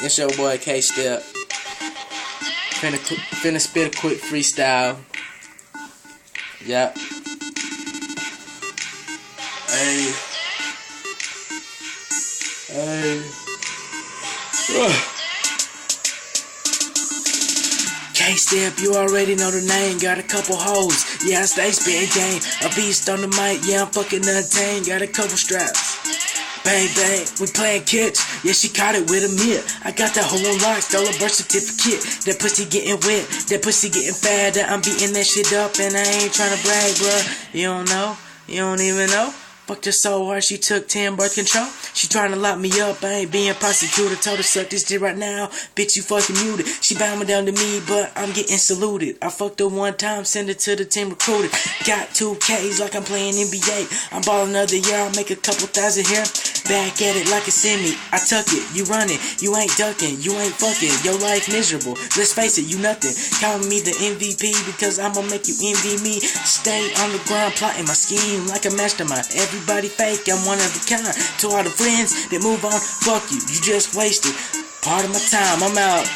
It's your boy K-Step. Finna spit a quick freestyle. Yep. Hey. K-Step, you already know the name. Got a couple hoes. Yeah, I stay spitting game. A beast on the mic. Yeah, I'm fucking untamed. Got a couple straps. Bang, bang, we playing catch. Yeah, she caught it with a mitt. I got that hoe on lock, stole a birth certificate. That pussy getting wet, that pussy getting fatter. I'm beating that shit up and I ain't tryna brag, bruh. You don't know, you don't even know. Fucked her so hard she took 10 birth control. She tryna lock me up, I ain't being prosecuted. Told her suck this dick right now, bitch you fucking muted. She bowing down to me, but I'm getting saluted. I fucked her one time, send her to the team recruited. Got 2Ks like I'm playing NBA. I'm balling another year, I'll make a couple thousand here. Back at it like it's in me, I tuck it, you running, you ain't ducking, you ain't fucking, your life miserable, let's face it, you nothing. Call me the MVP because I'ma make you envy me. Stay on the ground plotting my scheme like a mastermind. Everybody fake, I'm one of a kind. To all the friends that move on, fuck you, you just wasted part of my time, I'm out.